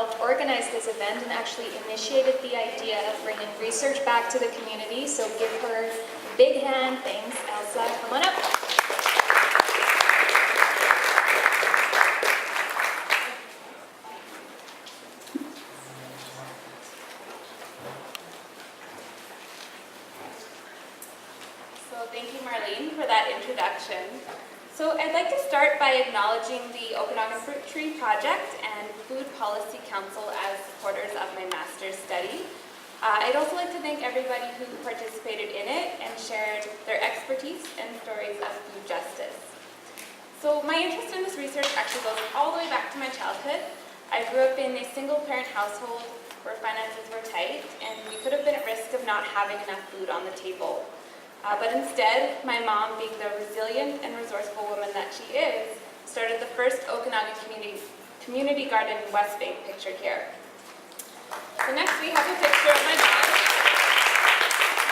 helped organize this event and actually initiated the idea of bringing research back to the community. So give her a big hand. Thanks, Elsa. Come on up. So thank you, Marlene, for that introduction. So I'd like to start by acknowledging the Okanagan Fruit Tree Project and Food Policy Council as supporters of my master's study. I'd also like to thank everybody who participated in it and shared their expertise and stories of food justice. So my interest in this research actually goes all the way back to my childhood. I grew up in a single-parent household where finances were tight, and we could have been at risk of not having enough food on the table. But instead, my mom, being the resilient and resourceful woman that she is, started the first Okanagan community garden in West Bank, pictured here. So next we have a picture of my mom.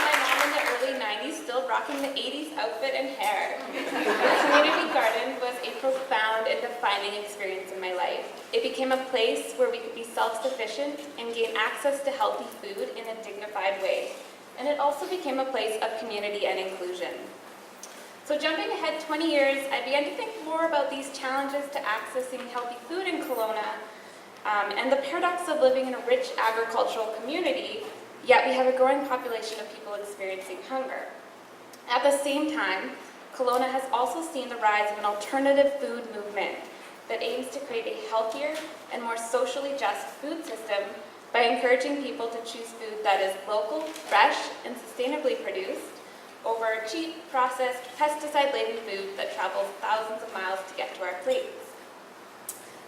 My mom in the early 90s, still rocking the 80s outfit and hair. The community garden was a profound and defining experience in my life. It became a place where we could be self-sufficient and gain access to healthy food in a dignified way. And it also became a place of community and inclusion. So jumping ahead 20 years, I began to think more about these challenges to accessing healthy food in Kelowna and the paradox of living in a rich agricultural community, yet we have a growing population of people experiencing hunger. At the same time, Kelowna has also seen the rise of an alternative food movement that aims to create a healthier and more socially just food system by encouraging people to choose food that is local, fresh, and sustainably produced over cheap, processed, pesticide-laden food that travels thousands of miles to get to our plates.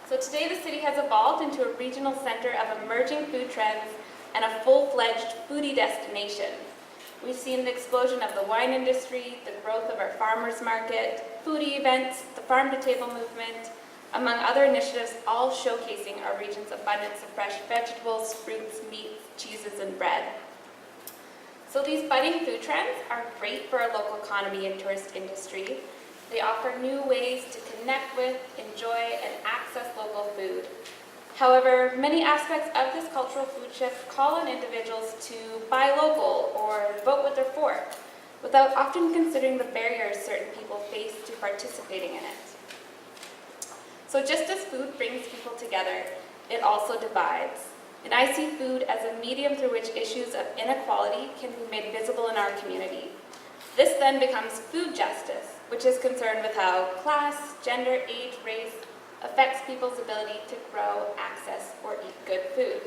So today the city has evolved into a regional center of emerging food trends and a full-fledged foodie destination. We've seen the explosion of the wine industry, the growth of our farmers market, foodie events, the farm-to-table movement, among other initiatives, all showcasing our region's abundance of fresh vegetables, fruits, meats, cheeses, and bread. So these budding food trends are great for our local economy and tourist industry. They offer new ways to connect with, enjoy, and access local food. However, many aspects of this cultural food shift call on individuals to buy local or vote with their fork, without often considering the barriers certain people face to participating in it. So just as food brings people together, it also divides. And I see food as a medium through which issues of inequality can be made visible in our community. This then becomes food justice, which is concerned with how class, gender, age, race affects people's ability to grow, access, or eat good food.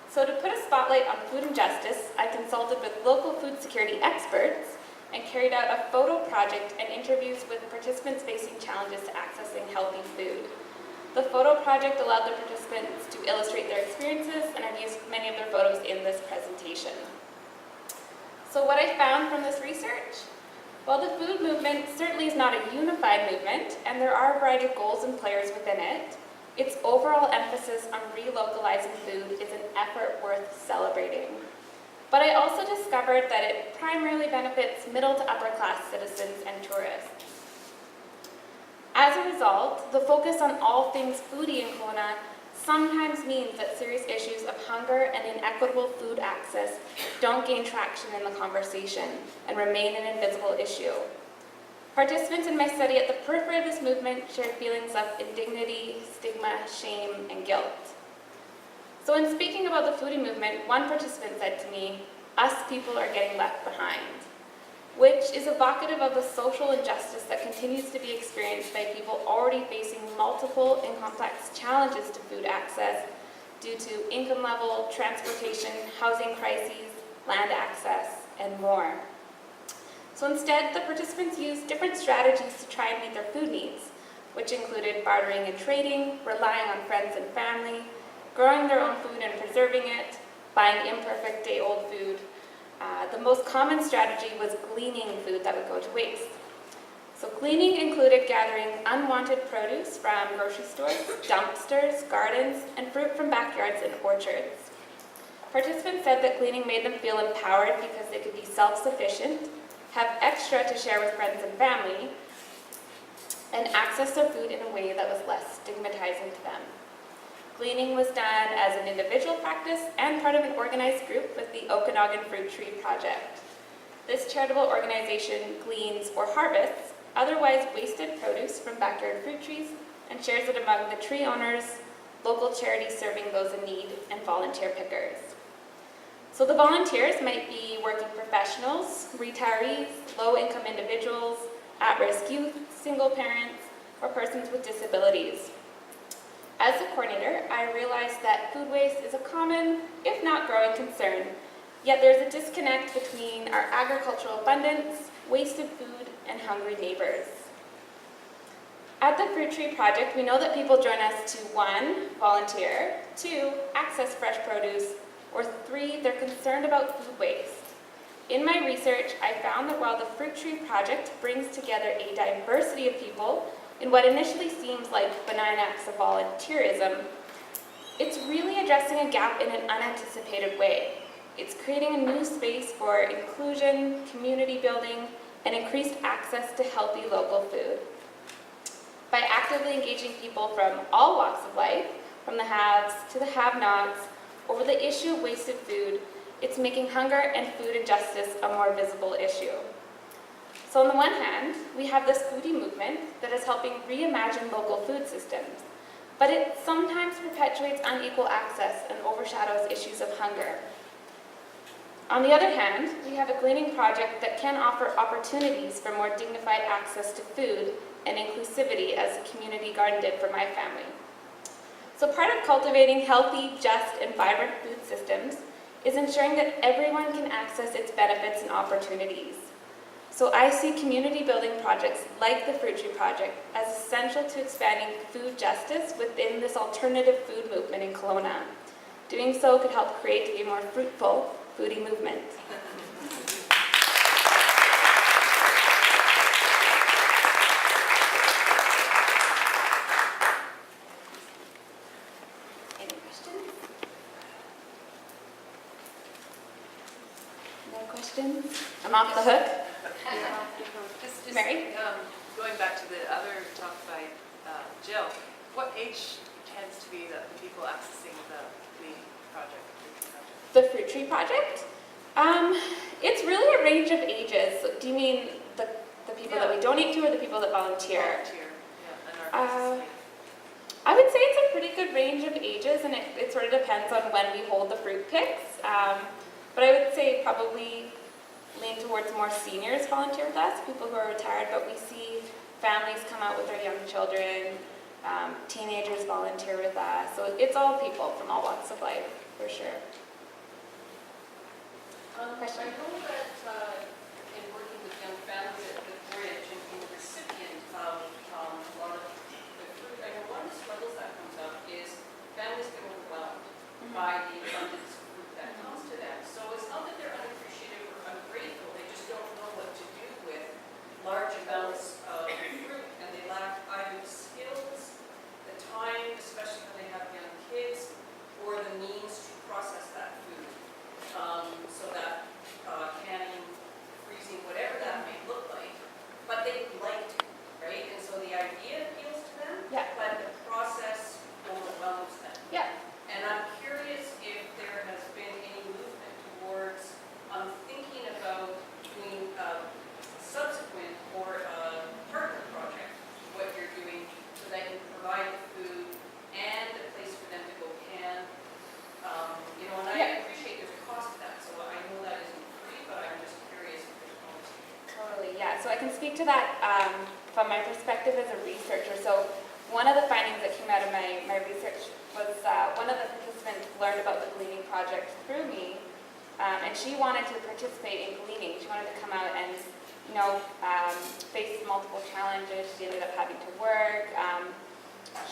So to put a spotlight on food and justice, I consulted with local food security experts and carried out a photo project and interviews with participants facing challenges to accessing healthy food. The photo project allowed the participants to illustrate their experiences, and I've used many of their photos in this presentation. So what I found from this research? While the food movement certainly is not a unified movement, and there are a variety of goals and players within it, its overall emphasis on relocalizing food is an effort worth celebrating. But I also discovered that it primarily benefits middle to upper class citizens and tourists. As a result, the focus on all things foodie in Kelowna sometimes means that serious issues of hunger and inequitable food access don't gain traction in the conversation and remain an invisible issue. Participants in my study at the periphery of this movement shared feelings of indignity, stigma, shame, and guilt. So in speaking about the foodie movement, one participant said to me, "Us people are getting left behind," which is evocative of the social injustice that continues to be experienced by people already facing multiple and complex challenges to food access due to income level, transportation, housing crises, land access, and more. So instead, the participants used different strategies to try and meet their food needs, which included bartering and trading, relying on friends and family, growing their own food and preserving it, buying imperfect day-old food. The most common strategy was gleaning food that would go to waste. So gleaning included gathering unwanted produce from grocery stores, dumpsters, gardens, and fruit from backyards and orchards. Participants said that gleaning made them feel empowered because they could be self-sufficient, have extra to share with friends and family, and access their food in a way that was less stigmatizing to them. Gleaning was done as an individual practice and part of an organized group with the Okanagan Fruit Tree Project. This charitable organization gleans or harvests otherwise wasted produce from backyard fruit trees and shares it among the tree owners, local charities serving those in need, and volunteer pickers. So the volunteers might be working professionals, retirees, low-income individuals, at-risk youth, single parents, or persons with disabilities. As a coordinator, I realized that food waste is a common, if not growing concern, yet there's a disconnect between our agricultural abundance, wasted food, and hungry neighbors. At the Fruit Tree Project, we know that people join us to 1, volunteer, 2, access fresh produce, or 3, they're concerned about food waste. In my research, I found that while the Fruit Tree Project brings together a diversity of people in what initially seems like benign acts of volunteerism, it's really addressing a gap in an unanticipated way. It's creating a new space for inclusion, community building, and increased access to healthy local food. By actively engaging people from all walks of life, from the haves to the have-nots, over the issue of wasted food, it's making hunger and food injustice a more visible issue. So on the one hand, we have this foodie movement that is helping reimagine local food systems, but it sometimes perpetuates unequal access and overshadows issues of hunger. On the other hand, we have a gleaning project that can offer opportunities for more dignified access to food and inclusivity, as the community garden did for my family. So part of cultivating healthy, just, and vibrant food systems is ensuring that everyone can access its benefits and opportunities. So I see community building projects like the Fruit Tree Project as essential to expanding food justice within this alternative food movement in Kelowna. Doing so could help create a more fruitful foodie movement. Any questions? No questions? I'm off the hook. Just, Mary? Going back to the other talk by Jill, what age tends to be the people accessing the project? The Fruit Tree Project? It's really a range of ages. Do you mean the people that we donate to or the people that volunteer? Volunteer, yeah, and our business. I would say it's a pretty good range of ages, and it sort of depends on when we hold the fruit picks. But I would say probably lean towards more seniors volunteer with us, people who are retired, but we see families come out with their young children, teenagers volunteer with us. So it's all people from all walks of life, for sure. Question? I know that in working with young families at the bridge and being a recipient of a lot of the fruit, I know one of the struggles that comes up is families get overwhelmed by the abundance of fruit that comes to them. So it's not that they're unappreciative or ungrateful, they just don't know what to do with large amounts of fruit, and they lack either the skills, the time, especially when they have young kids, or the means to process that food. So that canning, freezing, whatever that may look like, but they like to, right? And so the idea appeals to them, Yeah. but the process overwhelms them. Yeah. And I'm curious if there has been any movement towards thinking about doing a subsequent or a partner project, what you're doing, so that you provide the food and a place for them to go can. And I appreciate there's a cost to that, so I know that isn't free, but I'm just curious if there's a cost. Totally, yeah. So I can speak to that from my perspective as a researcher. So one of the findings that came out of my research was one of the participants learned about the Gleaning Project through me, and she wanted to participate in gleaning. She wanted to come out and, face multiple challenges. She ended up having to work.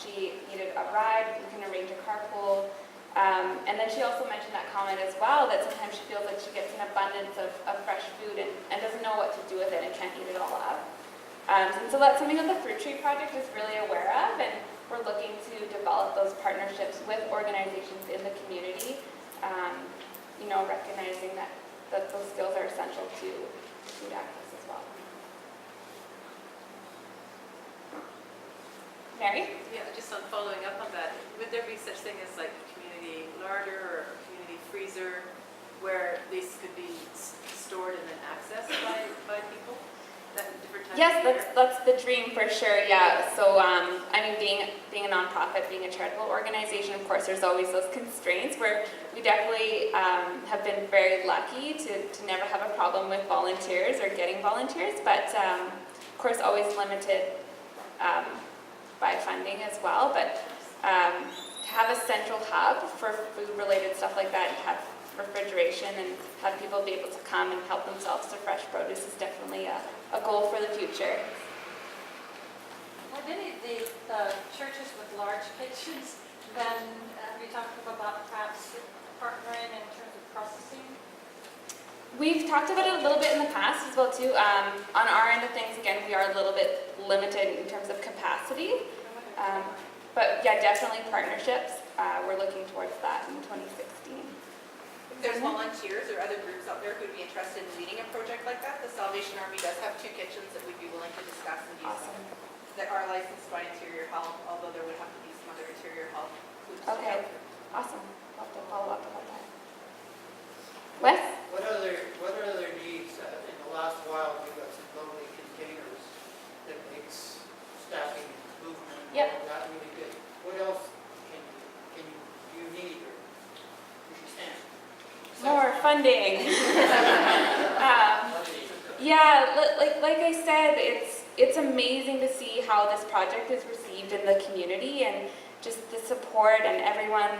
She needed a ride. We can arrange a carpool. And then she also mentioned that comment as well, that sometimes she feels like she gets an abundance of fresh food and doesn't know what to do with it and can't eat it all up. And so that's something that the Fruit Tree Project is really aware of, and we're looking to develop those partnerships with organizations in the community, recognizing that those skills are essential to food access as well. Yeah, just just on following up on that, would there be such thing as like a community larder or a community freezer where these could be stored and then accessed by people? That different times Yes, of year? that's the dream for sure, yeah. So, I mean, being a nonprofit, being a charitable organization, of course, there's always those constraints where we definitely have been very lucky to never have a problem with volunteers or getting volunteers, but of course, always limited by funding as well. But to have a central hub for food-related stuff like that, and have refrigeration and have people be able to come and help themselves to fresh produce is definitely a goal for the future. Are many of the churches with large kitchens, then have you talked about perhaps partnering in terms of processing? We've talked about it a little bit in the past as well too. On our end of things, again, we are a little bit limited in terms of capacity. But yeah, definitely partnerships. We're looking towards that in 2016. If there's volunteers or other groups out there who'd be interested in leading a project like that, the Salvation Army does have 2 kitchens that we'd be willing to discuss and use. Awesome. That are licensed by Interior Health, although there would have to be some other Interior Health groups. Okay, awesome. I'll have to follow up about that. Wes? What other needs, in the last while, we've got some lovely containers that makes stacking and movement and Yep. all of that really good. What else do you need or would you stand? More funding. Yeah, like I said, it's amazing to see how this project is received in the community and just the support and everyone,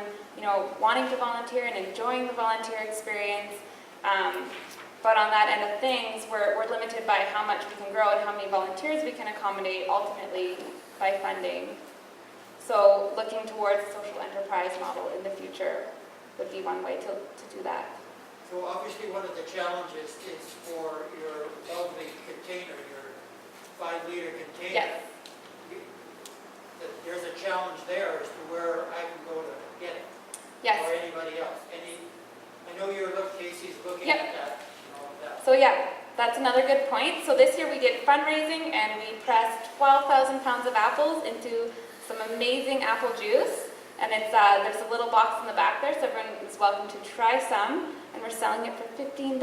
wanting to volunteer and enjoying the volunteer experience. But on that end of things, we're limited by how much we can grow and how many volunteers we can accommodate ultimately by funding. So looking towards a social enterprise model in the future would be one way to do that. So obviously one of the challenges is for your lovely container, your 5-liter container. Yes. There's a challenge there as to where I can go to get it. Yes. Or anybody else. I know Casey's looking Yep. at that and all of that. So yeah, that's another good point. So this year we did fundraising and we pressed 12,000 pounds of apples into some amazing apple juice. And it's there's a little box in the back there, so everyone is welcome to try some. And we're selling it for $15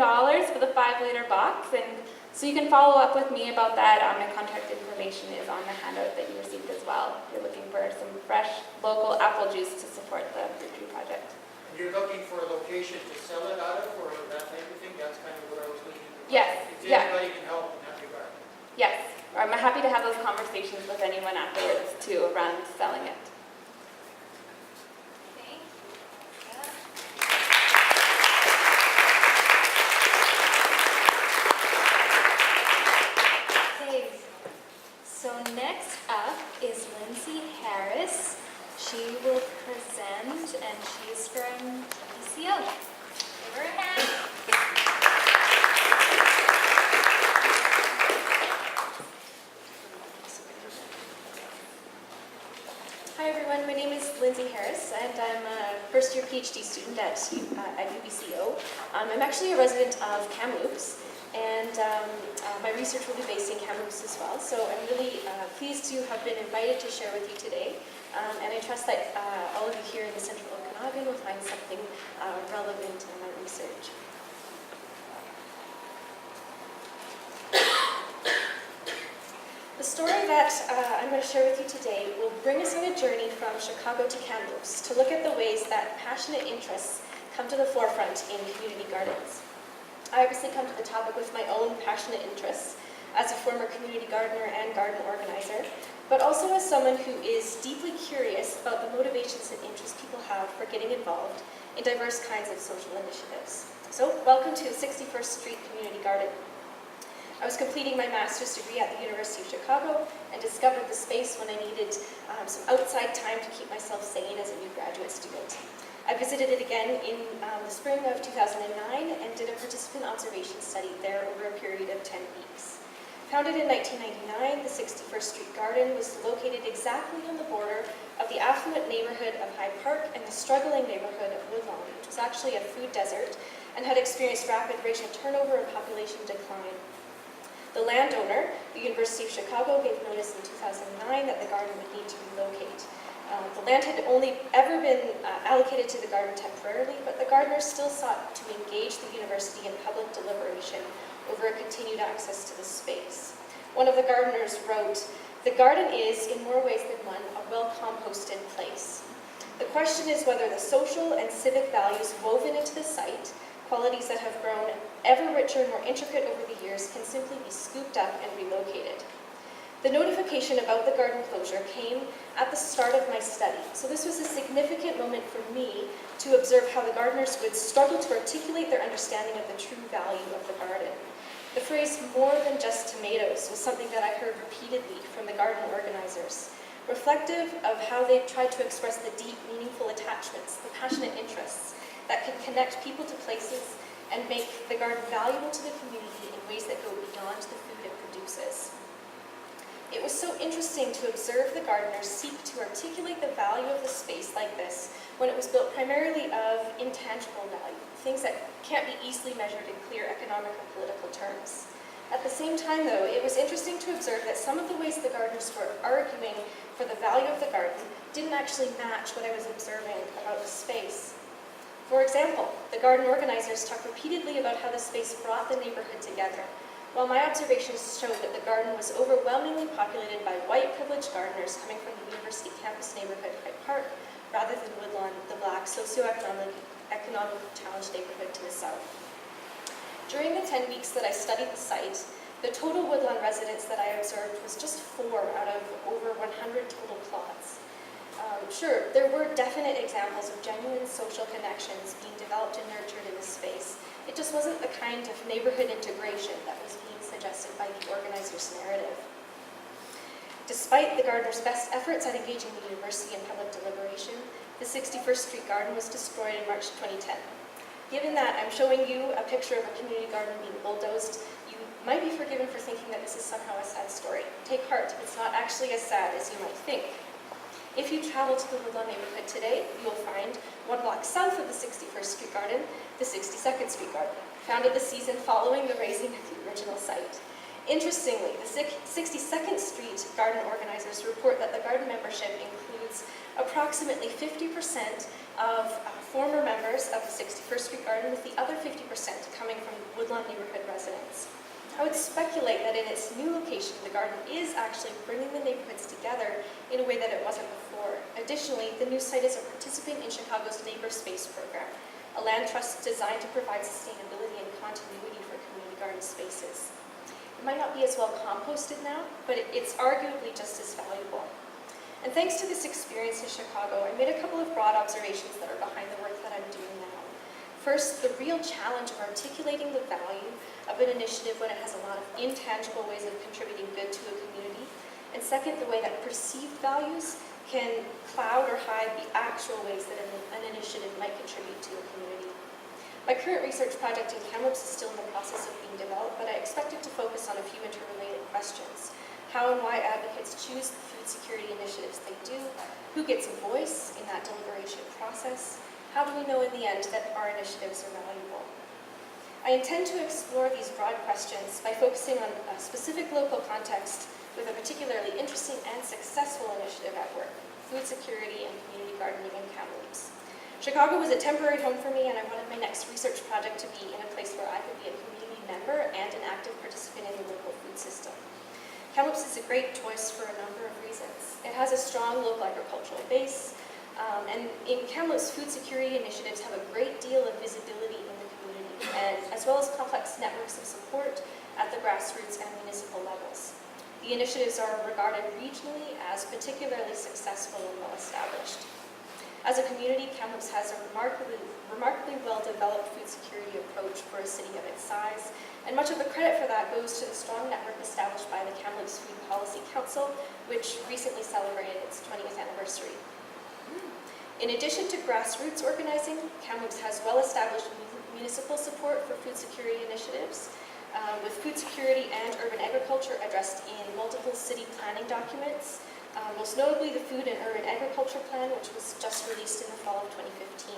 for the 5-liter box. And so you can follow up with me about that. My contact information is on the handout that you received as well. If you're looking for some fresh local apple juice to support the Fruit Tree Project. And you're looking for a location to sell it out of or that type of thing? That's kind of what I was looking for. Yes, If yeah. anybody can help in that regard. Yes, I'm happy to have those conversations with anyone afterwards too around selling it. Thank you. Okay, so next up is Lindsay Harris. She will present, and she's from PCO. Give her a hand. Hi everyone, my name is Lindsay Harris and I'm a first-year PhD student at UBCO. I'm actually a resident of Kamloops and my research will be based in Kamloops as well. So I'm really pleased to have been invited to share with you today and I trust that all of you here in the Central Okanagan will find something relevant in my research. The story that I'm going to share with you today will bring us on a journey from Chicago to Kamloops to look at the ways that passionate interests come to the forefront in community gardens. I obviously come to the topic with my own passionate interests as a former community gardener and garden organizer, but also as someone who is deeply curious about the motivations and interests people have for getting involved in diverse kinds of social initiatives. So, welcome to 61st Street Community Garden. I was completing my master's degree at the University of Chicago and discovered the space when I needed some outside time to keep myself sane as a new graduate student. I visited it again in the spring of 2009 and did a participant observation study there over a period of 10 weeks. Founded in 1999, the 61st Street Garden was located exactly on the border of the affluent neighborhood of Hyde Park and the struggling neighborhood of Woodlawn, which was actually a food desert and had experienced rapid racial turnover and population decline. The landowner, the University of Chicago, gave notice in 2009 that the garden would need to relocate. The land had only ever been allocated to the garden temporarily, but the gardeners still sought to engage the university in public deliberation over a continued access to the space. One of the gardeners wrote, "The garden is, in more ways than one, a well-composted place. The question is whether the social and civic values woven into the site, qualities that have grown ever richer and more intricate over the years, can simply be scooped up and relocated." The notification about the garden closure came at the start of my study, so this was a significant moment for me to observe how the gardeners would struggle to articulate their understanding of the true value of the garden. The phrase "more than just tomatoes" was something that I heard repeatedly from the garden organizers, reflective of how they tried to express the deep, meaningful attachments, the passionate interests that could connect people to places and make the garden valuable to the community in ways that go beyond the food it produces. It was so interesting to observe the gardeners seek to articulate the value of the space like this when it was built primarily of intangible value, things that can't be easily measured in clear economic or political terms. At the same time, though, it was interesting to observe that some of the ways the gardeners were arguing for the value of the garden didn't actually match what I was observing about the space. For example, the garden organizers talked repeatedly about how the space brought the neighborhood together, while my observations showed that the garden was overwhelmingly populated by white privileged gardeners coming from the university campus neighborhood, Hyde Park, rather than Woodlawn, the black socioeconomically challenged neighborhood to the south. During the 10 weeks that I studied the site, the total Woodlawn residents that I observed was just 4 out of over 100 total plots. Sure, there were definite examples of genuine social connections being developed and nurtured in this space. It just wasn't the kind of neighborhood integration that was being suggested by the organizers' narrative. Despite the gardeners' best efforts at engaging the university in public deliberation, the 61st Street Garden was destroyed in March 2010. Given that I'm showing you a picture of a community garden being bulldozed, you might be forgiven for thinking that this is somehow a sad story. Take heart, it's not actually as sad as you might think. If you travel to the Woodlawn neighborhood today, you'll find 1 block south of the 61st Street Garden, the 62nd Street Garden, founded the season following the razing of the original site. Interestingly, the 62nd Street Garden organizers report that the garden membership includes approximately 50% of former members of the 61st Street Garden, with the other 50% coming from Woodlawn neighborhood residents. I would speculate that in its new location, the garden is actually bringing the neighborhoods together in a way that it wasn't before. Additionally, the new site is a participant in Chicago's Neighbor Space program, a land trust designed to provide sustainability and continuity for community garden spaces. It might not be as well composted now, but it's arguably just as valuable. And thanks to this experience in Chicago, I made a couple of broad observations that are behind the work that I'm doing now. First, the real challenge of articulating the value of an initiative when it has a lot of intangible ways of contributing good to a community. And second, the way that perceived values can cloud or hide the actual ways that an initiative might contribute to a community. My current research project in Kamloops is still in the process of being developed, but I expect it to focus on a few interrelated questions. How and why advocates choose the food security initiatives they do, who gets a voice in that deliberation process, how do we know in the end that our initiatives are valuable? I intend to explore these broad questions by focusing on a specific local context with a particularly interesting and successful initiative at work, food security and community gardening in Kamloops. Chicago was a temporary home for me, and I wanted my next research project to be in a place where I could be a community member and an active participant in the local food system. Kamloops is a great choice for a number of reasons. It has a strong local agricultural base, and in Kamloops, food security initiatives have a great deal of visibility in the community, and as well as complex networks of support at the grassroots and municipal levels. The initiatives are regarded regionally as particularly successful and well-established. As a community, Kamloops has a remarkably well-developed food security approach for a city of its size, and much of the credit for that goes to the strong network established by the Kamloops Food Policy Council, which recently celebrated its 20th anniversary. In addition to grassroots organizing, Kamloops has well-established municipal support for food security initiatives, with food security and urban agriculture addressed in multiple city planning documents, most notably the Food and Urban Agriculture Plan, which was just released in the fall of 2015.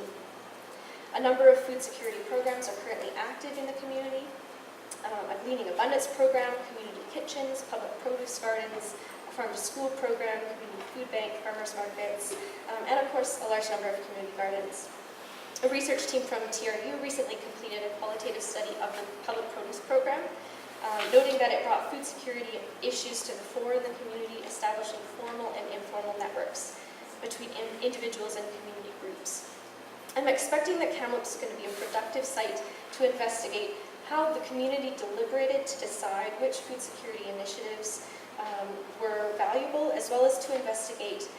A number of food security programs are currently active in the community. A Gleaning Abundance program, community kitchens, public produce gardens, farm to school program, community food bank, farmers markets, and of course a large number of community gardens. A research team from TRU recently completed a qualitative study of the public produce program, noting that it brought food security issues to the fore in the community, establishing formal and informal networks between individuals and community groups. I'm expecting that Kamloops is going to be a productive site to investigate how the community deliberated to decide which food security initiatives were valuable, as well as to investigate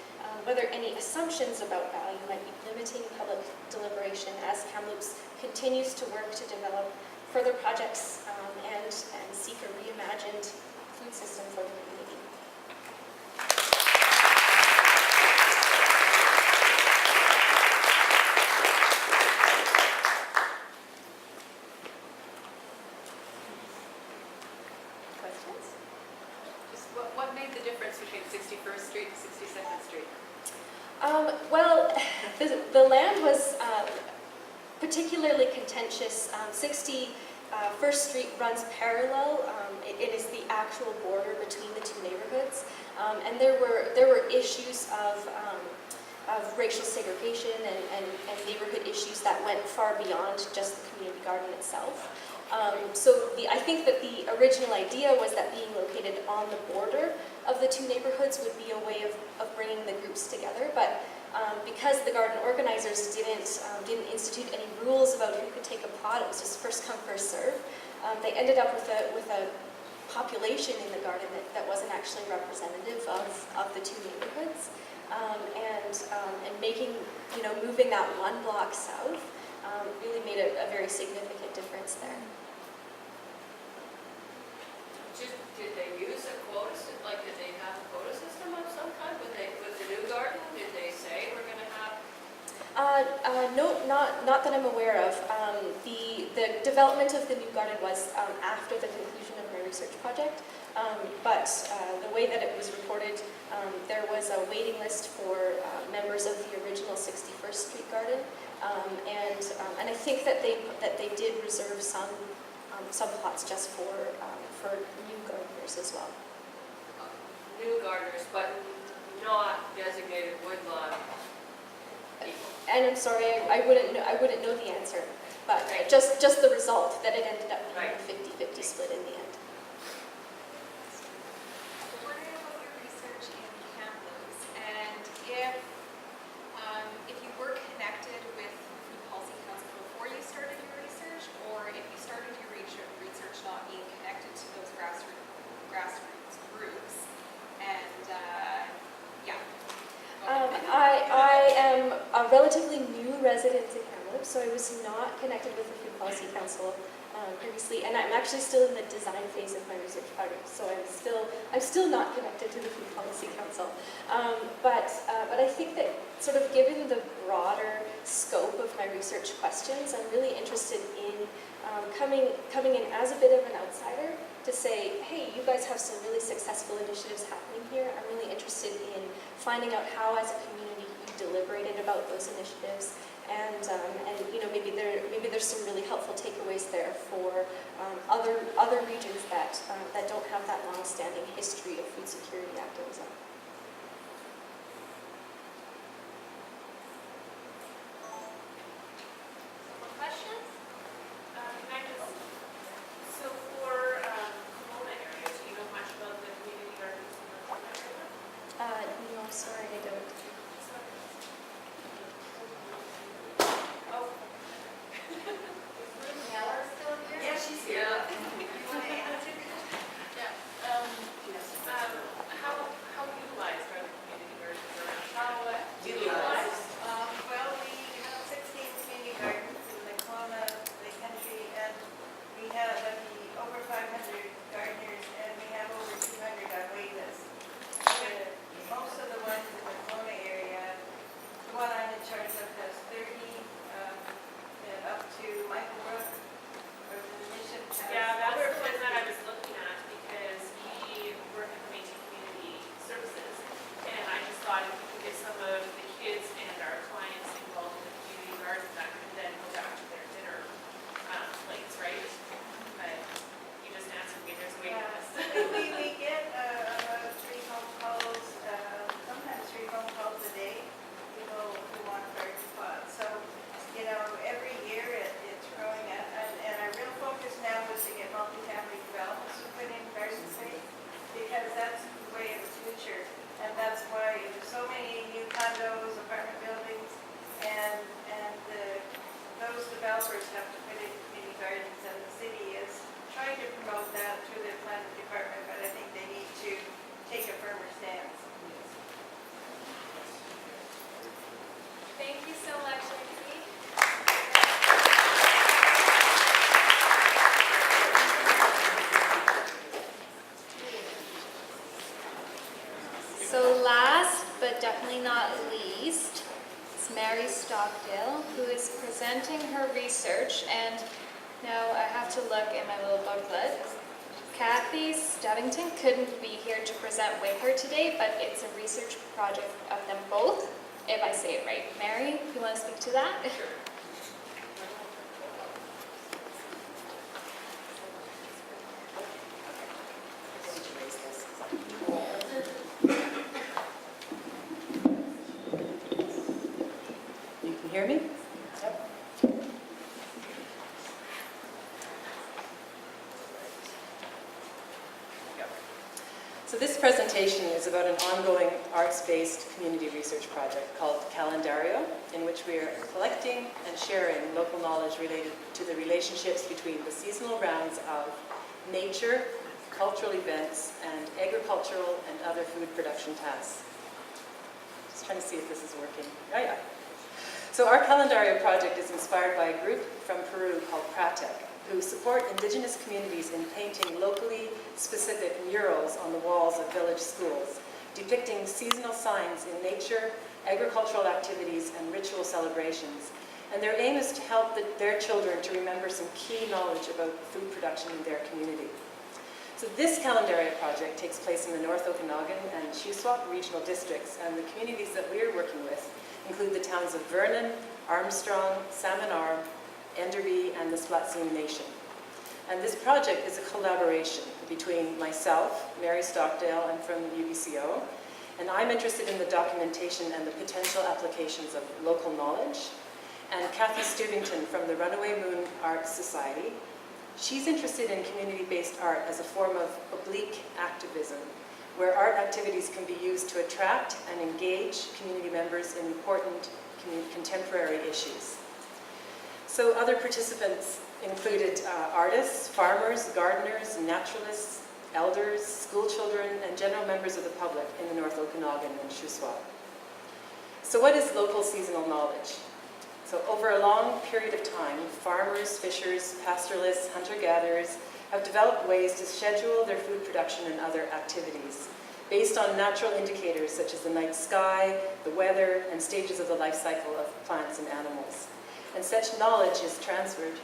whether any assumptions about value might be limiting public deliberation as Kamloops continues to work to develop further projects and seek a reimagined food system for the community. Questions? Just what made the difference between 61st Street and 62nd Street? Well, the land was particularly contentious. 61st Street runs parallel. It is the actual border between the two neighborhoods, and there were issues of racial segregation and neighborhood issues that went far beyond just the community garden itself. I think that the original idea was that being located on the border of the two neighborhoods would be a way of bringing the groups together, but because the garden organizers didn't institute any rules about who could take a pot, it was just first come, first serve. They ended up with a population in the garden that wasn't actually representative of the two neighborhoods, and making, moving that one block south really made a very significant difference there. Did they use a quota, did they have a quota system of some kind with the new garden? Did they say we're going to have? No, not that I'm aware of. The development of the new garden was after the conclusion of my research project, but the way that it was reported, there was a waiting list for members of the original 61st Street garden, and I think that they did reserve some plots just for new gardeners as well. New gardeners, but not designated woodlawn people. And I'm sorry, I wouldn't know the answer, but just the result that it ended up being a 50-50 split in the end. We're wondering about your research in Kamloops, and if you were connected with Food Policy Council before you started your research, or if you started your research not being connected to those grassroots groups, and I am a relatively new resident in Kamloops, so I was not connected with the Food Policy Council previously, and I'm actually still in the design phase of my research project, so I'm still not connected to the Food Policy Council. But I think that sort of given the broader scope of my research questions, I'm really interested in coming in as a bit of an outsider to say, hey, you guys have some really successful initiatives happening here. I'm really interested in finding out how, as a community, you deliberated about those initiatives, and maybe there's some really helpful takeaways there for other regions that don't have that long-standing history of food security activism. questions? Can I just, so for Pomona area, do you know much about the community gardens in the Pomona area? No, sorry, I don't. Oh, Nella still here? Yeah, she's here. You want to answer? how Stockdale, who is presenting her research. And now I have to look in my little booklet. Kathy Stubbington couldn't be here to present with her today, but it's a research project of them both, if I say it right. Mary, you want to speak to that? Sure. You can hear me? Yep. So this presentation is about an ongoing arts-based community research project called Calendario, in which we are collecting and sharing local knowledge related to the relationships between the seasonal rounds of nature, cultural events, and agricultural and other food production tasks. Just trying to see if this is working. Oh, yeah. So our Calendario project is inspired by a group from Peru called Pratec, who support indigenous communities in painting locally specific murals on the walls of village schools, depicting seasonal signs in nature, agricultural activities, and ritual celebrations. And their aim is to help their children to remember some key knowledge about food production in their community. So this Calendario project takes place in the North Okanagan and Shuswap regional districts, and the communities that we're working with include the towns of Vernon, Armstrong, Salmon Arm, Enderby, and the Splatsioon Nation. And this project is a collaboration between myself, Mary Stockdale, and from UBCO, and I'm interested in the documentation and the potential applications of local knowledge, and Kathy Stubbington from the Runaway Moon Arts Society. She's interested in community-based art as a form of oblique activism, where art activities can be used to attract and engage community members in important contemporary issues. So other participants included artists, farmers, gardeners, naturalists, elders, school children, and general members of the public in the North Okanagan and Shuswap. So what is local seasonal knowledge? So over a long period of time, farmers, fishers, pastoralists, hunter-gatherers have developed ways to schedule their food production and other activities based on natural indicators such as the night sky, the weather, and stages of the life cycle of plants and animals. And such knowledge is transferred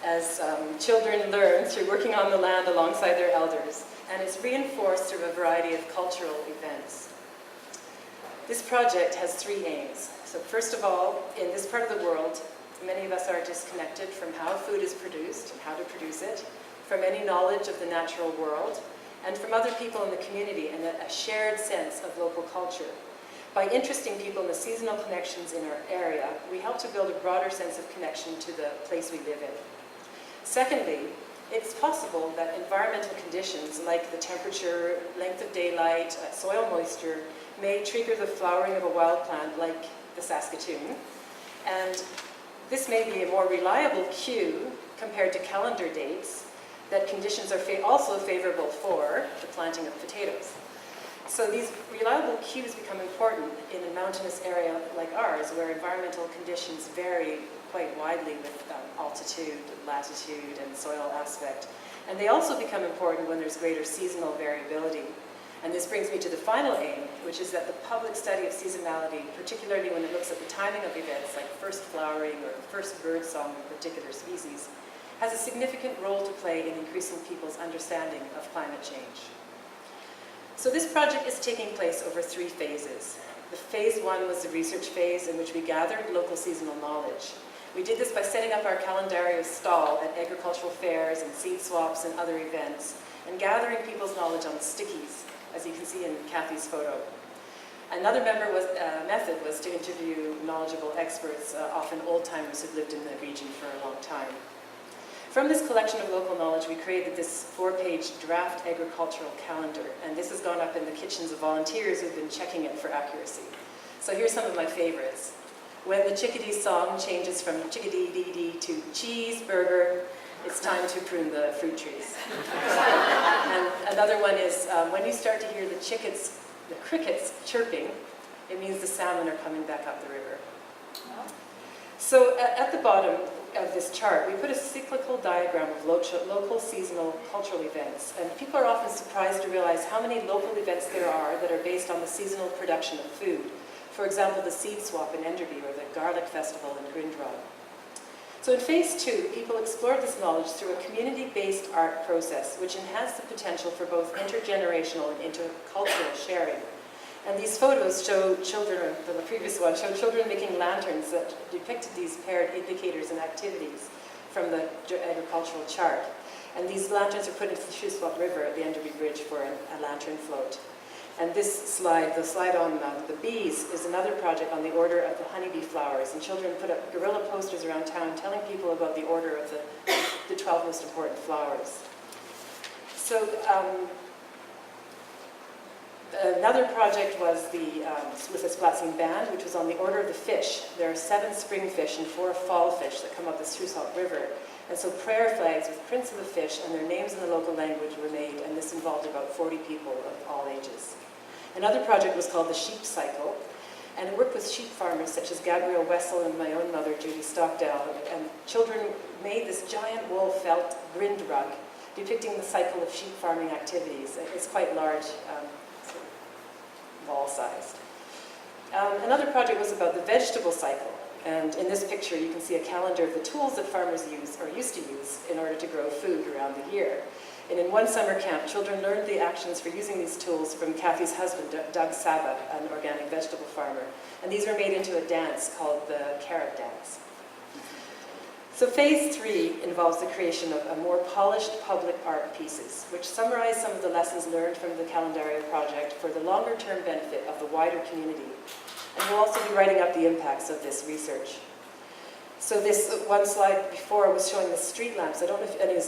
as children learn through working on the land alongside their elders, and it's reinforced through a variety of cultural events. This project has three aims. So first of all, in this part of the world, many of us are disconnected from how food is produced and how to produce it, from any knowledge of the natural world, and from other people in the community, and a shared sense of local culture. By interesting people in the seasonal connections in our area, we help to build a broader sense of connection to the place we live in. Secondly, it's possible that environmental conditions like the temperature, length of daylight, soil moisture may trigger the flowering of a wild plant like the Saskatoon. And this may be a more reliable cue compared to calendar dates that conditions are also favorable for the planting of potatoes. So these reliable cues become important in a mountainous area like ours, where environmental conditions vary quite widely with altitude, latitude, and soil aspect. And they also become important when there's greater seasonal variability. And this brings me to the final aim, which is that the public study of seasonality, particularly when it looks at the timing of events like first flowering or first bird song of a particular species, has a significant role to play in increasing people's understanding of climate change. So this project is taking place over 3 phases. The phase 1 was the research phase, in which we gathered local seasonal knowledge. We did this by setting up our Calendario stall at agricultural fairs and seed swaps and other events, and gathering people's knowledge on stickies, as you can see in Kathy's photo. Another method was to interview knowledgeable experts, often old-timers who've lived in the region for a long time. From this collection of local knowledge, we created this 4-page draft agricultural calendar, and this has gone up in the kitchens of volunteers who've been checking it for accuracy. So here's some of my favorites. When the chickadee song changes from chickadee-dee-dee to cheeseburger, it's time to prune the fruit trees. And another one is when you start to hear the crickets chirping, it means the salmon are coming back up the river. So at the bottom of this chart, we put a cyclical diagram of local seasonal cultural events. And people are often surprised to realize how many local events there are that are based on the seasonal production of food. For example, the Seed Swap in Enderby or the Garlic Festival in Grindrod. So in phase 2, people explored this knowledge through a community-based art process, which enhanced the potential for both intergenerational and intercultural sharing. And these photos show children, the previous one, showed children making lanterns that depicted these paired indicators and activities from the agricultural chart. And these lanterns are put into the Shuswap River at the Enderby Bridge for a lantern float. And this slide, the slide on the bees, is another project on the order of the honeybee flowers. And children put up guerrilla posters around town telling people about the order of the 12 most important flowers. So another project was with the Splatsing Band, which was on the order of the fish. There are 7 spring fish and 4 fall fish that come up the Shuswap River. And so prayer flags with prints of the fish and their names in the local language were made, and this involved about 40 people of all ages. Another project was called the Sheep Cycle, and it worked with sheep farmers such as Gabrielle Wessel and my own mother, Judy Stockdale, and children made this giant wool felt grind rug depicting the cycle of sheep farming activities. It's quite large, sort of ball-sized. Another project was about the vegetable cycle. And in this picture, you can see a calendar of the tools that farmers use or used to use in order to grow food around the year. And in one summer camp, children learned the actions for using these tools from Kathy's husband, Doug Saba, an organic vegetable farmer. And these were made into a dance called the Carrot Dance. So phase 3 involves the creation of a more polished public art pieces, which summarize some of the lessons learned from the Calendario project for the longer-term benefit of the wider community. And we'll also be writing up the impacts of this research. So this one slide before was showing the street lamps. I don't know if any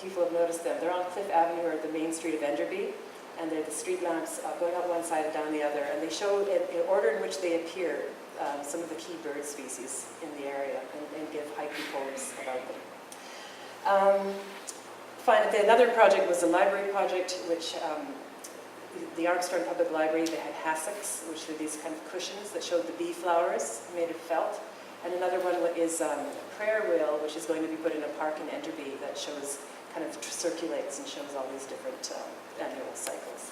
people have noticed them. They're on Cliff Avenue or the main street of Enderby, and they're the street lamps going up one side and down the other. And they show, in order in which they appear, some of the key bird species in the area and give haiku poems about them. Finally, another project was a library project, which the Armstrong Public Library, they had hassocks, which are these kind of cushions that showed the bee flowers made of felt. And another one is a prayer wheel, which is going to be put in a park in Enderby that shows, kind of circulates and shows all these different annual cycles.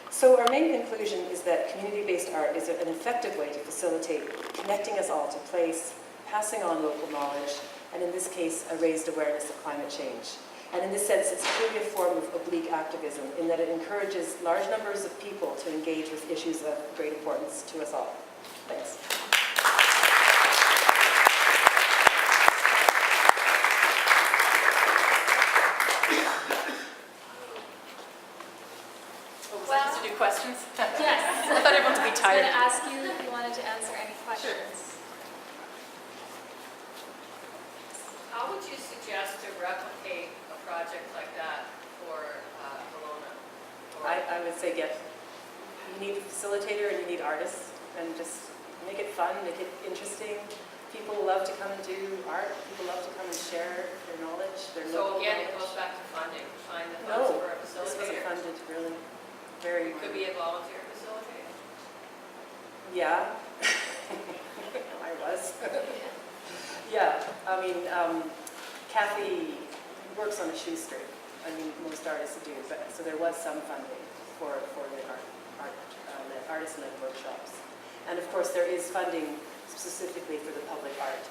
So our main conclusion is that community-based art is an effective way to facilitate connecting us all to place, passing on local knowledge, and in this case, a raised awareness of climate change. And in this sense, it's truly a form of oblique activism in that it encourages large numbers of people to engage with issues of great importance to us all. Thanks. Well, to do questions? Yes. I thought everyone would be I was tired. going to ask you if you wanted to answer any questions. How would you suggest to replicate a project like that for Kelowna? I would say you need a facilitator and you need artists, and just make it fun, make it interesting. People love to come and do art. People love to come and share their knowledge, their So local again, it knowledge. goes back to funding. Find the funds No, for a this wasn't facilitator. funded, really. Very. It could be a volunteer facilitator. Yeah. I was. Yeah, I mean, Kathy works on a shoestring. I mean, most artists do, but so there was some funding for the artist-led workshops. And of course, there is funding specifically for the public art.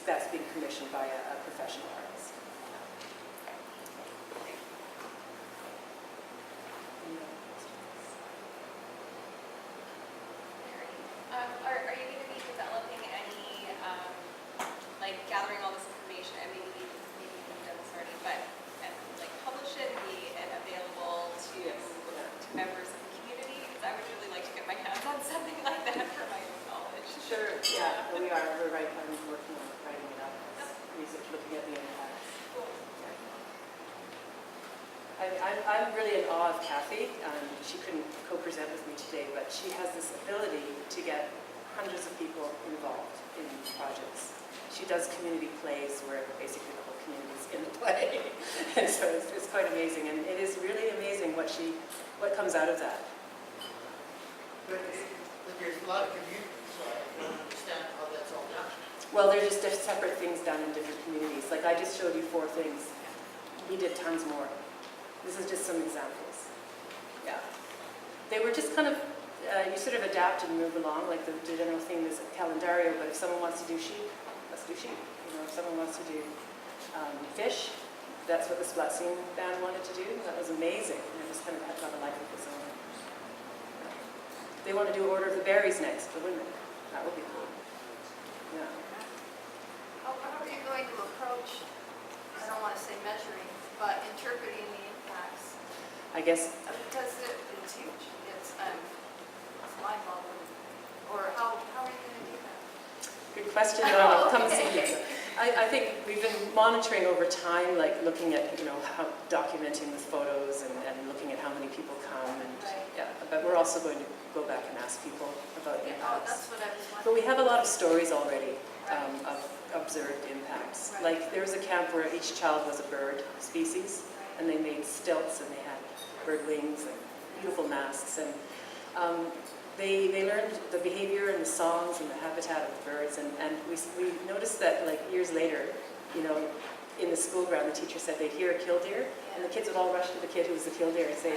That's being commissioned by a professional artist. Are you going to be developing any, like gathering all this information, and maybe you've done this already, but like publish it and be available to members of the community? Because I would really like to get my hands on something like that for my own knowledge. Sure, yeah, we are. I'm working on writing it up. Research, looking at the impacts. I'm really in awe of Kathy. She couldn't co-present with me today, but she has this ability to get hundreds of people involved in projects. She does community plays where basically the whole community is in the play. And so it's quite amazing, and it is really amazing what comes out of that. But there's a lot of communities, so I don't understand how that's all done. Well, they're just separate things done in different communities. Like I just showed you 4 things. We did tons more. This is just some examples. Yeah. They were just kind of you sort of adapt and move along, like the general theme is calendario, but if someone wants to do sheep, let's do sheep. You know, if someone wants to do fish, that's what the Splatsine band wanted to do. That was amazing. And it just kind of got a life of its own. They want to do Order of the Berries next for women. That would be cool. Yeah. How are you going to approach, I don't want to say measuring, but interpreting the impacts? I guess, Because it's huge. It's mind-boggling. Or how are you going to do that? good question. Come see me. I think we've been monitoring over time, like looking at, how documenting with photos and looking at how many people come. And Right. yeah, but we're also going to go back and ask people about Oh, impacts. that's what I was But wondering. we have a lot of stories already of observed impacts. Right. Like there was a camp where each child was a bird species, and they made stilts and they had bird wings and beautiful masks. And they learned the behavior and the songs and the habitat of the birds. And we noticed that like years later, in the school ground, the teacher said they'd hear a killdeer, and the kids would all rush to the kid who was the killdeer and say,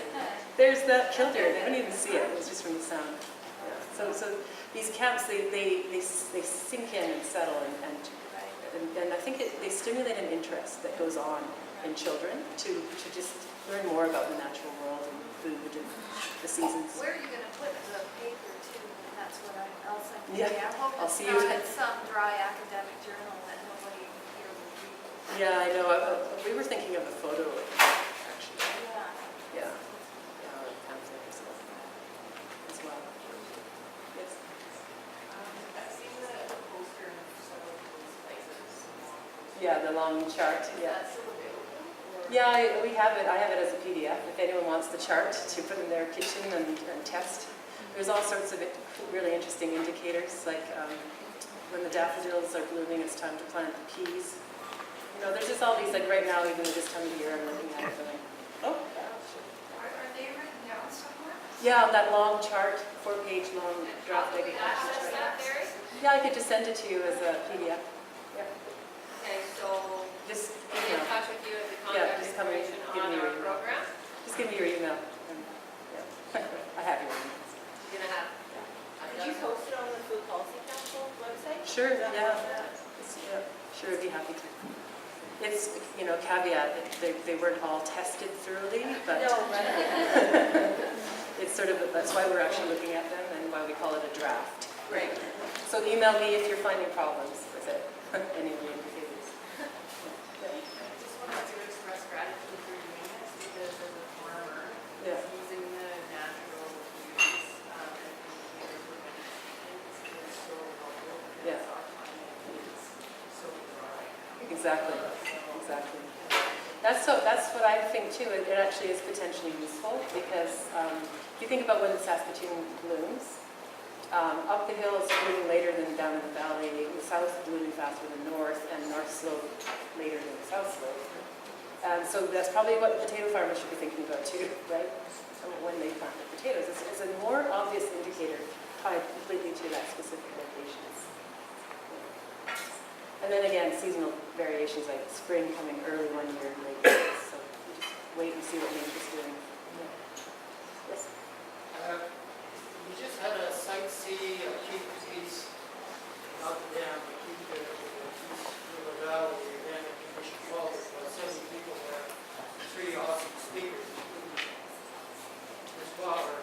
"There's that killdeer." They wouldn't even see it. It was just from the sound. Yeah. So these camps, they sink in and settle, and I think they stimulate an interest that goes on in children to just learn more about the natural world and food and the seasons. Where are you going to put the paper too? And that's what I'll send you. Yeah, I hope I'll it's see you. not in some dry academic journal that nobody here will read. Yeah, I know. We were thinking of a photo, actually. Yeah. Yeah. Pamphlet or something as well. Yes. I've seen the poster in several of those places. Yeah, the long chart. Is Yeah. that still available? Or- Yeah, we have it. I have it as a PDF. If anyone wants the chart to put in their kitchen and test, there's all sorts of really interesting indicators, like when the daffodils are blooming, it's time to plant the peas. There's just all these, like right now, even at this time of year, I'm looking at it going, oh. Are they written down somewhere? Yeah, on that long chart, 4-page long draft. How do we access that, Barry? Yeah, I could just send it to you as a PDF. Yeah. Okay, so Just, get in touch with you with the Yeah, contact just come and information give on me your our email. program. Just give me your email. And, yeah. I have your email. You're gonna have. Did you post it on the Food Policy Council website? Sure, yeah. Sure, I'd be happy to. It's, caveat, that they weren't all tested thoroughly, but it's sort of, that's why we're actually looking at them and why we call it a draft. Right. So email me if you're finding problems with it, any of the indicators. I just wanted to express gratitude for doing this because as a farmer, Yeah. using the natural use and indicators we're going to is so helpful Yeah. because our climate is so dry. Exactly. That's what I think too. It actually is potentially useful because if you think about when the Saskatoon blooms, up the hill it's blooming later than down in the valley. The south is blooming faster than north, and north slope later than the south slope. So that's probably what potato farmers should be thinking about too, right? When they plant their potatoes, it's a more obvious indicator tied completely to that specific location. And then again, seasonal variations like spring coming early one year, late. So you just wait and see what nature's doing. Yes. We just had a site see of Keith Peace, not the dam, but Keith River Valley, the Organic Commission College, about 70 people there, 3 awesome speakers. This Bauer,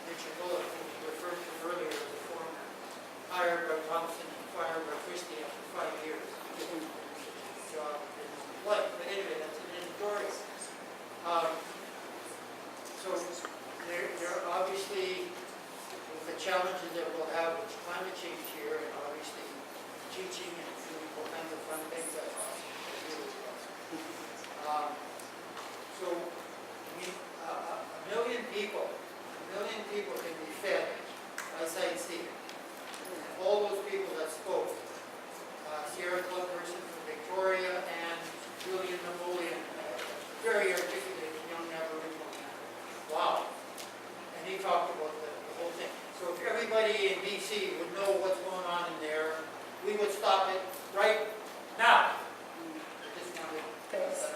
Richard Bullock, who we referred to earlier as a former hired by Thompson and fired by Christie after 5 years. Job in his life, but anyway, that's an editorial. So there obviously, with the challenges that we'll have with climate change here, and obviously teaching and doing all kinds of fun things, that's awesome. That's really awesome. So, I mean, a million people can be fed by sightseeing. All those people that spoke, Sierra Club person from Victoria and Julian Napoleon, very articulate young Aboriginal man. Wow. And he talked about the whole thing. So if everybody in BC would know what's going on in there, we would stop it right now. I just wanted to Thanks.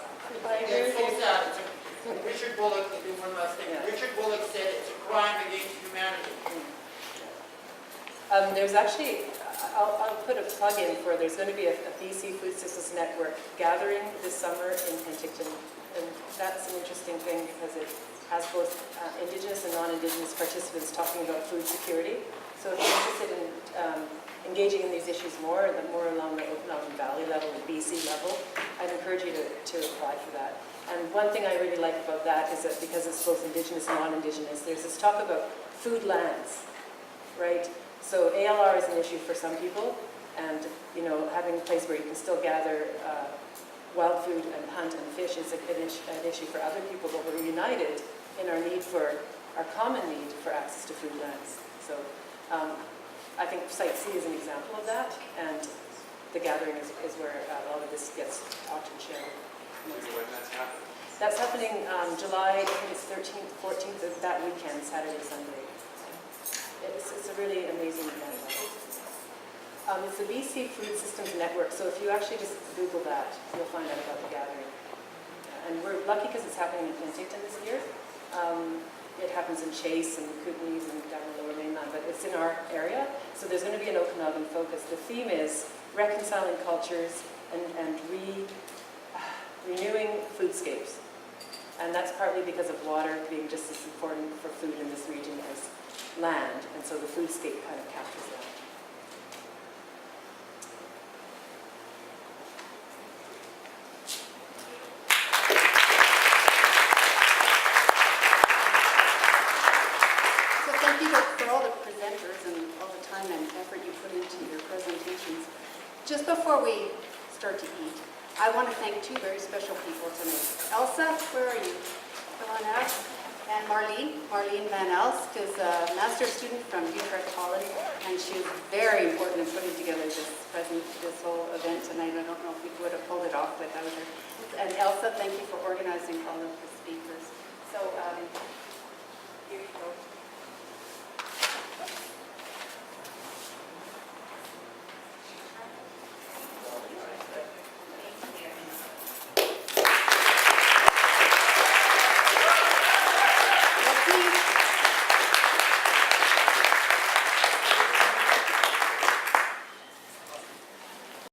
It's so sad. It's a Richard Bullock, I'll do one last thing. Yeah. Richard Bullock said it's a crime against humanity. There's actually, I'll put a plug in for, there's going to be a BC Food Systems Network gathering this summer in Penticton. And that's an interesting thing because it has both Indigenous and non-Indigenous participants talking about food security. So if you're interested in engaging in these issues more along the Okanagan Valley level, the BC level, I'd encourage you to apply for that. And one thing I really like about that is that because it's both Indigenous and non-Indigenous, there's this talk about food lands, right? So ALR is an issue for some people, and you know, having a place where you can still gather wild food and hunt and fish is an issue for other people, but we're united in our need for, our common need for access to food lands. So I think Site C is an example of that, and the gathering is where a lot of this gets talked and shared. When that's happening. That's happening July, I think it's 13th, 14th, of that weekend, Saturday, Sunday. It's a really amazing event. It's the BC Food Systems Network, so if you actually just Google that, you'll find out about the gathering. And we're lucky because it's happening in Penticton this year. It happens in Chase and Kootenays and down the Lower Mainland, but it's in our area, so there's going to be an Okanagan focus. The theme is reconciling cultures and renewing foodscapes. And that's partly because of water being just as important for food in this region as land, and so the foodscape kind of captures that. So thank you for all the presenters and all the time and effort you put into your presentations. Just before we start to eat, I want to thank two very special people tonight. Elsa, where are you? Come on out. And Marlene Van Elst is a master's student from Utrecht College, and she was very important in putting together this whole event tonight. I don't know if we would have pulled it off without her. And Elsa, thank you for organizing all of the speakers. So here you go.